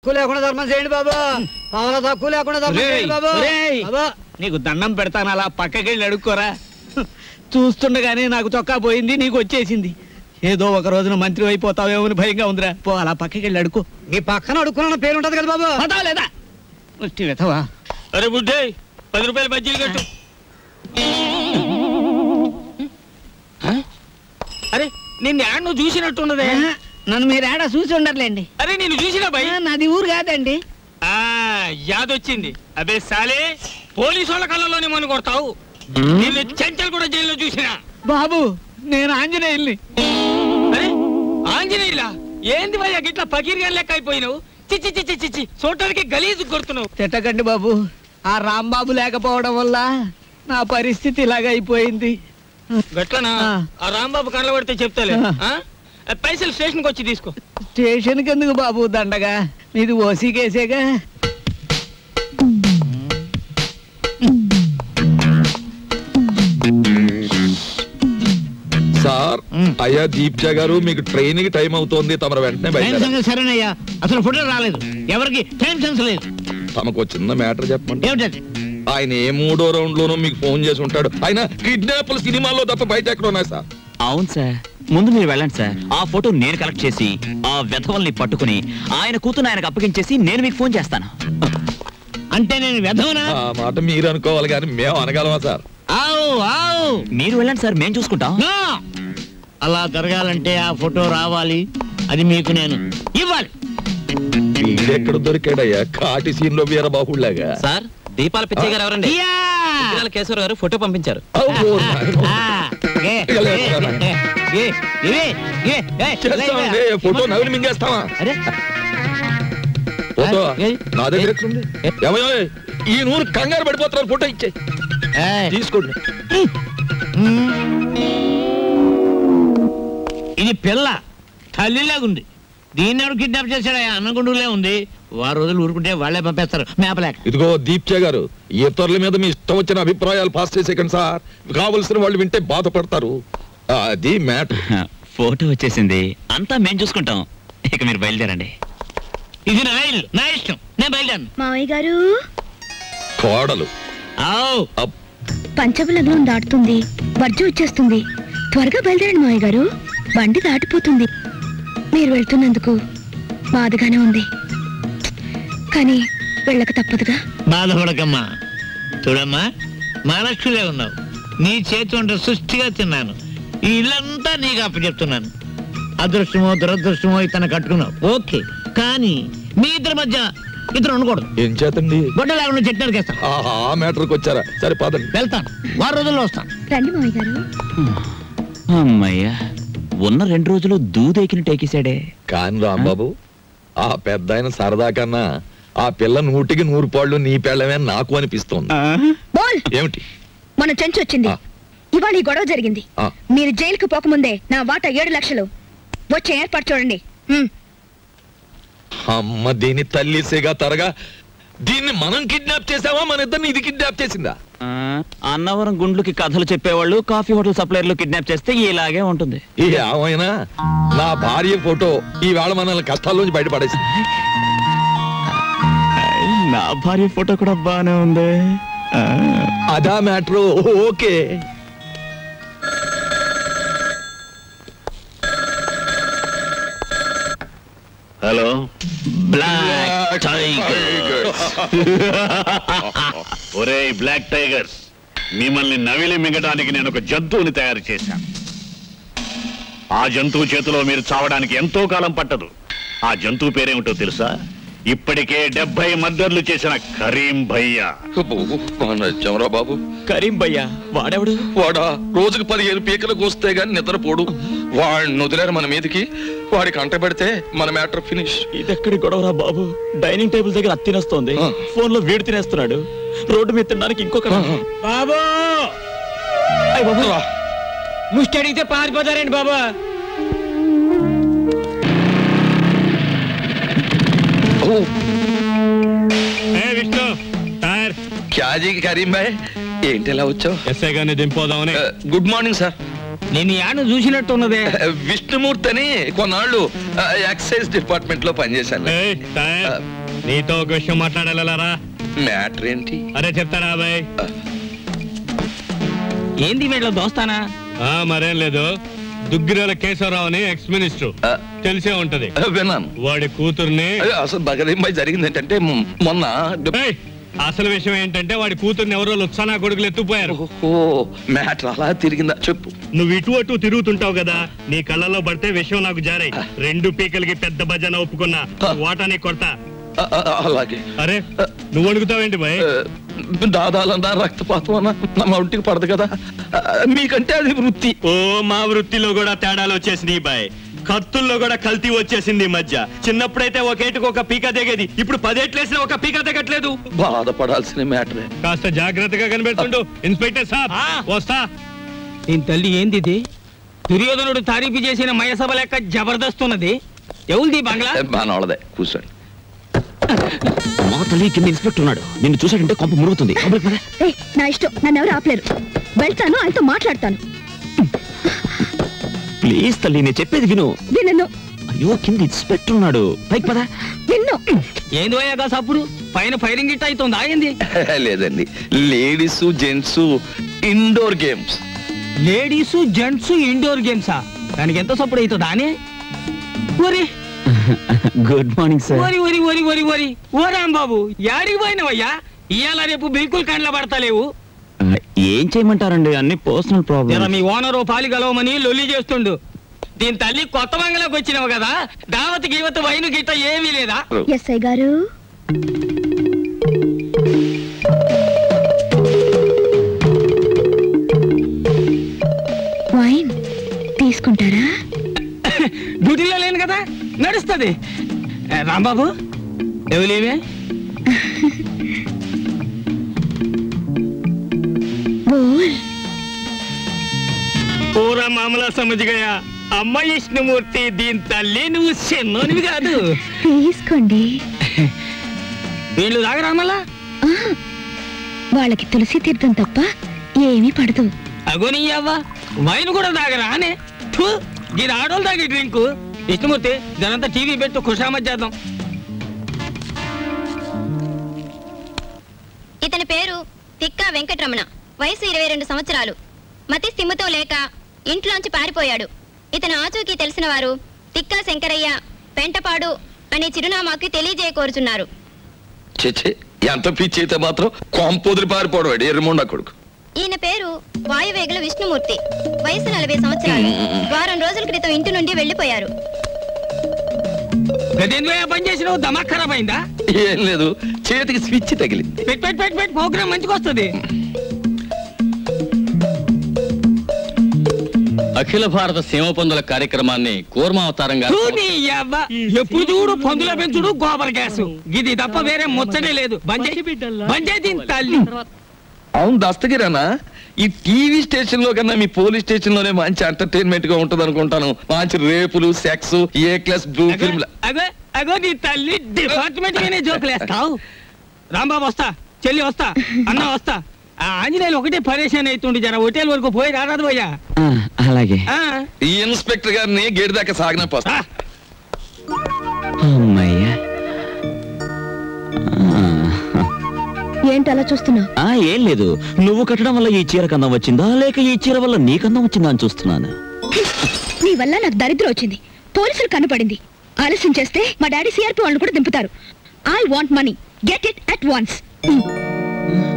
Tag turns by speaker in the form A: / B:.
A: తక్కువ లేకుండా ధర్మం చేయండి బాబు. పావులా తక్కువ లేకుండా ధర్మం చేయండి బాబు.
B: నీకు దండం పెడతాను, అలా పక్కకెళ్ళి అడుక్కోరా. చూస్తుండగానే నాకు చొక్కా పోయింది, నీకు వచ్చేసింది. ఏదో ఒక రోజున మంత్రి అయిపోతావేమో అని భయంగా ఉందిరా. పో అలా పక్కకెళ్ళి అడుకో.
A: మీ పక్కన అడుక్కున్న పేరు ఉంటది కదా బాబు.
B: పదా లేదా వెతవా? అరే బుడ్డే 10 రూపాయలు బజ్జీలు కట్టు. అరే నిన్ను యాడ్ నువ్వు చూసినట్టున్నదే.
A: నన్ను మీరు ఏడా చూసి ఉండర్లేండి.
B: అరే నేను చూసినా భయ్.
A: నాది ఊరు కాదండి.
B: యాదొచ్చింది. అబే సాలే, పోలీసు వాళ్ళ కళ్ళలోనే మనం కొడతావు. నిన్ను చెంచల్ కూడా జైల్లో చూసినా. బాబు నేను ఆంజనేయుల్ని. అరే ఆంజనేయులా? ఏంది భయ్యా గిట్లా పకీర్గా లెక్క అయిపోయినావు? చిచ్చి చిచ్చి చిచ్చి చూడటానికి గలీజు కొడుతున్నావు. తిట్టకండి బాబు, ఆ రాంబాబు లేకపోవడం వల్ల నా పరిస్థితి ఇలాగ అయిపోయింది. గట్లనా? ఆ రాంబాబు కళ్ళ పడితే చెప్తాలే. పైసలు స్టేషన్కి వచ్చి తీసుకో. స్టేషన్కి ఎందుకు బాబు దండగా? మీది ఓసీ కేసేగా.
C: సార్, అయ్యా దీప్జా గారు, మీకు ట్రైన్ కి టైం అవుతోంది, తమరు వెంటనే బయట.
B: సరేనయ్యా, అసలు ఫోటో రాలేదు, ఎవరికి టైం సెన్స్ లేదు.
C: తమకు చిన్న మ్యాటర్ చెప్పండి.
B: ఏమిటది?
C: ఆయన ఏ 3వ రౌండ్ లోనూ మీకు ఫోన్ చేసి ఉంటాడు. ఆయన కిడ్నాప్లు సినిమాల్లో తప్ప బయట ఎక్కడ ఉన్నాయి సార్?
D: అవును సార్, ముందు మీరు వెళ్ళండి సార్. ఆ ఫోటో నేను కలెక్ట్ చేసి ఆ వెధవల్ని పట్టుకుని ఆయన కూతురు ఆయనకు అప్పగించేసి నేను మీకు ఫోన్ చేస్తాను.
B: అంటే నేను వెధవనా?
C: ఆ మాట మీరు అనుకోవాలి కానీ మేము అనగలమా సార్?
D: మీరు వెళ్ళండి సార్, మేము చూసుకుంటాం.
B: అలా జరగాలంటే ఆ ఫోటో రావాలి, అది మీకు నేను ఇవ్వాలి.
C: వీడెక్కడ దొరికాడయ్యా కాటి సీన్ లో వీరబాహుళ్లాగా?
D: సార్, దీపాల పిచ్చయ్య గారు ఎవరండి? కేశవరావు గారు ఫోటో పంపించారు.
C: ఫోటో నవ్వులు మింగేస్తావా? ఫోటో నా దగ్గర ఉంది. ఈ నూరు కంగారు పడిపోతున్నారు, ఫోటో ఇచ్చే తీసుకోండి.
B: ఇది పిల్ల తల్లిలాగుంది. దీన్ని ఎవరు కిడ్నాప్ చేశాడు? అన్నగుండులే ఉంది. వారు రోజులు ఊరుకుంటే వాళ్ళే పంపేస్తారు మేపలేక.
C: ఇదిగో దీప్జా గారు, ఇతరుల మీద మీ ఇష్టం వచ్చిన అభిప్రాయాలు పాస్ చేసేకండి సార్. కావలసిన వాళ్ళు వింటే బాధపడతారు. అది మ్యాటర్.
D: ఫోటో వచ్చేసింది, అంతా మేము చూసుకుంటాం. ఇక మీరు బయలుదేరండి.
B: ఇది నా ఇల్లు, నా ఇష్టం, నేను బయలుదేరను.
E: మావయ్య గారు,
C: కోడలు
E: పంచబలగ్నం దాటుతుంది, వర్జం వచ్చేస్తుంది. త్వరగా బయలుదేరండి మావయ్య గారు, బండి దాటిపోతుంది. మీరు వెళ్తున్నందుకు బాధగానే ఉంది, కానీ వెళ్ళక తప్పదుగా.
B: బాధపడకమ్మా. చూడమ్మా, మహాలక్ష్మిలే ఉన్నావు. నీ చేతి వంట సృష్టిగా తిన్నాను. ఈ ఇల్లంతా నీకు అప్పచెప్తున్నాను. అదృష్టమో దురదృష్టమో ఇతను కట్టుకున్నావు, ఓకే. కానీ మీ ఇద్దరి మధ్య ఇతను ఉండకూడదు.
C: ఏం చేతండి?
B: గొడ్డ లేకుండా చెట్టు నరికేస్తాను.
C: ఆ మ్యాటర్కి వచ్చారా? సరే పదండి,
B: వెళ్తాను. 6 రోజుల్లో వస్తాను.
E: రండి మావయ్య గారు.
D: అమ్మయ్యా, ఉన్న 2 రోజులు దూదెకిని టేకేశాడే.
C: కాని రాంబాబు, ఆ పెద్ద ఆయన సరదా కన్నా ఆ పిల్ల 100కి 100 పాళ్ళు నీ పెళ్ళమే నాకు అనిపిస్తోంది. ఏమిటి?
E: మన చెంచు వచ్చింది. ఇవాళ ఈ గొడవ జరిగింది. మీరు జైలుకు పోకముందే నా వాటా 7 లక్షలు వచ్చే ఏర్పాటు చూడండి.
C: అమ్మ దీని తల్లిసేగా తరగా. దీన్ని మనం కిడ్నాప్ చేసావా, మన ఇద్దరిని ఇది కిడ్నాప్ చేసిందా?
D: అన్నవరం గుండ్లకి కథలు చెప్పేవాళ్ళు కాఫీ హోటల్ సప్లైర్లు కిడ్నాప్ చేస్తే ఇలాగే ఉంటుంది.
C: ఏమైనా నా భార్య ఫోటో ఈవేళ మనల్ని కష్టాల్లోంచి బయటపడేసింది.
D: నా భార్య ఫోటో కూడా బానే ఉంది.
C: అదా matter. Okay.
F: Hello,
D: black tigers.
F: ఒరే బ్లాక్ టైగర్స్, మిమ్మల్ని నవిలి మింగడానికి నేను ఒక జంతువుని తయారు చేశాను. ఆ జంతువు చేతిలో మీరు చావడానికి ఎంతో కాలం పట్టదు. ఆ జంతువు పేరేమిటో తెలుసా? ఇప్పటికే 70 మర్డర్లు చేసిన కరీం భయ్యా.
C: బాబు,
D: కరీం భయ్యా వాడెవడు?
C: వాడా రోజుకు 15 పీకలకు వస్తే గాని నిద్రపోడు. వాడిని వదిలేరు మన మీదకి. వాడికి అంట పెడితే మన మ్యాటర్ ఫినిష్.
D: ఇదెక్కడి గొడవరా బాబు? డైనింగ్ టేబుల్ దగ్గర అత్తి తినేస్తోంది, ఫోన్ లో వీడు తినేస్తున్నాడు, రోడ్డు మీద తినడానికి ఇంకొక
B: బాబు. ముష్టి అడిగితే పారిపోతారండి బాబా. విష్ణు టైర్
C: క్యాజీ కరీం భాయ్, ఏంటి ఎలా వచ్చావు?
B: ఎస్ఐ గారిని దింపోదామని.
C: Good morning sir.
B: నేను యాను చూసినట్టున్నదే.
C: విష్ణుమూర్తి అని కొన్నాళ్ళు ఎక్సైజ్ డిపార్ట్మెంట్ లో పనిచేశాను.
B: నీతో ఒక విషయం మాట్లాడాలరా.
C: మ్యాటర్ ఏంటి?
B: అరే చెప్తారా అబ్బాయి. ఏంది వీళ్ళ దోస్తానా? మరేం లేదు, దుగ్గిరాల కేశవరావు అని ఎక్స్ మినిస్టర్, తెలిసే ఉంటది.
C: విన్నాను.
B: వాడి కూతుర్ని
C: అసలు బగదింబాయి జరిగింది ఏంటంటే మొన్న
B: అసలు విషయం ఏంటంటే వాడి కూతుర్ని ఎవరో లుత్సానా కొడుకులు ఎత్తుపోయారు.
C: మ్యాటర్ అలా తిరిగిందా చెప్పు.
B: నువ్వు ఇటు అటు తిరుగుతుంటావు కదా, నీ కళ్ళలో పడితే విషయం నాకు జారాయి. 2 పీకలకి పెద్ద భజన ఒప్పుకున్నా, వాటాని కొడతా.
C: అలాగే.
B: అరే నువ్వు అడుగుతావేంటి బాయ్?
C: దాదాలన్నా రక్తపాతం అన్నా మా ఒంటికి పడదు కదా, మీకంటే అది వృత్తి.
G: ఓ మా వృత్తిలో కూడా తేడాలు వచ్చేసింది బాయ్. కత్తుల్లో కూడా కల్తీ వచ్చేసింది ఈ మధ్య. చిన్నప్పుడైతే ఒకేటికి ఒక పీక దిగేది, ఇప్పుడు 10 ఏట్లేసిన ఒక పీక దిగట్లేదు.
C: బాధపడాల్సిన మ్యాటరే.
B: కాస్త జాగ్రత్తగా కనిపెడుతుండు ఇన్స్పెక్టర్ సాబ్. వస్తా. దీని తల్లి ఏంది ఇది? దుర్యోధనుడు తారీఫు చేసిన మయసభ లెక్క జబర్దస్త్ ఉన్నది. ఎవరిది బంగ్లా?
C: బానోళ్ళదే, కూర్చోండి.
D: మా తల్లి కింద ఇన్స్పెక్టర్ ఉన్నాడు, నిన్ను చూసాడంటే కొంప మురుగుతుంది.
E: నా ఇష్టం, నన్ను ఎవరు ఆపలేరు. వెళ్తాను, ఆయనతో మాట్లాడతాను.
D: ప్లీజ్ తల్లి, నేను చెప్పేది విను.
E: విన్ను.
D: అయ్యో కింద ఇన్స్పెక్టర్ ఉన్నాడు, పైకి పదా.
E: విన్ను.
B: ఏంది పోయాగా సప్పుడు పైన ఫైరింగ్ గిట్ అవుతుంది. ఆయింది
C: లేదండి, ladies gents indoor games.
B: Ladies gents indoor గేమ్సా? దానికి ఎంత సప్పుడు అవుతుందా అని?
D: Good morning sir.
B: ఓరి ఓరి ఓరి ఓరి ఓరి ఓ రాంబాబు, యాడికి పోయినవయ్యా? ఇవాళ రేపు బిల్కుల్ కండ్ల పడతలేవు.
D: ఏం చేయమంటారండి, అన్ని పర్సనల్ ప్రాబ్లమ్.
B: మీ ఓనరు పాలి గలవమని లొల్లి చేస్తుండు. దీని తల్లి కొత్త బంగ్లాకి వచ్చినావు కదా, దావత్ గీవత్ వైను గిట్ట ఏమీ లేదా?
E: ఎస్ఐ గారు, వైన్ తీసుకుంటారా?
B: డ్యూటీలో లేను కదా, నడుస్తుంది. రాంబాబు ఎవలేవే? పూరా మామలా సమజ్గయా. అమ్మ విష్ణుమూర్తి, దీని తల్లి నువ్వు చిన్నోనివి కాదు.
E: తీసుకోండి.
B: వీళ్ళు తాగరా మళ్ళా?
E: వాళ్ళకి తులసి తీర్థం తప్ప ఏమీ పడదు.
B: అగోని అవ్వ, వైన్ కూడా తాగరా అనే? ఇది ఆడోళ్ళు తాగే డ్రింకు. విష్ణుమూర్తి, దానంతా టీవీ పెట్టు, ఖుషామత్ చేద్దాం.
H: ఇతని పేరు తిక్కా వెంకటరమణ, వయసు 22 సంవత్సరాలు. మతి స్థిమితో లేక ఇంట్లోంచి పారిపోయాడు. ఇతను ఆచూకీ తెలిసిన వారు తిక్కా శంకరయ్య, పెంటపాడు అనే చిరునామాకి తెలియజేయకోరుచున్నారు.
C: ఎంత పిచ్చి అయితే మాత్రం కొంపొదిరి పారిపోవడం ఎర్రమొండ కొడుకు.
H: ఈయన పేరు వాయువేగుల విష్ణుమూర్తి, వయసు 40 సంవత్సరాలు. వారం రోజుల క్రితం ఇంటి నుండి వెళ్లిపోయారు.
B: పని చేసినావు, దమా ఖరాబ్ అయిందా?
C: ఏం లేదు, చేతికి స్విచ్ తగిలింది.
B: ప్రోగ్రామ్ మంచిగా వస్తుంది.
G: అఖిల భారత సీమ పందుల కార్యక్రమాన్ని కూర్మావతారంగా
B: ఎప్పుడు చూడు పందుల పెంచుడు, గోబర్ గ్యాస్, ఇది తప్ప వేరే ముచ్చటే లేదు. తల్లి.
C: అవును దస్తగిరానా, ఈ టీవీ స్టేషన్ లో కన్నా మీ పోలీస్ స్టేషన్ లోనే మంచి ఎంటర్టైన్మెంట్ గా ఉంటది అనుకుంటాను. మంచి రేపులు, సెక్స్, ఏ క్లాస్ బ్లూ ఫిల్మ్.
B: అగో నీ తల్లి డిపార్ట్మెంట్ మీనే జోకులేస్తావు. రాంబాబు వస్తా, చెల్లి వస్తా, అన్న వస్తా. ఆంజనేయులు ఒకటే పరేషాన్ అవుతుండే, జర హోటల్ వరకు పోయి రారాదు పోయా.
D: అలాగే.
C: ఈ ఇన్స్పెక్టర్ గారిని గేట్ దాకా సాగిన పోస్తా.
E: ఏంటి అలా చూస్తున్నావు?
D: ఏం లేదు, నువ్వు కట్టడం వల్ల ఈ చీర కందం వచ్చిందా, లేక ఈ చీర వల్ల నీ కందం వచ్చిందా అని చూస్తున్నాను.
E: నీ వల్ల నాకు దరిద్రం వచ్చింది. పోలీసులు కనపడింది. ఆలస్యం చేస్తే మా డాడీ సిఆర్పి వాళ్ళు కూడా దింపుతారు. I want money, get it at once.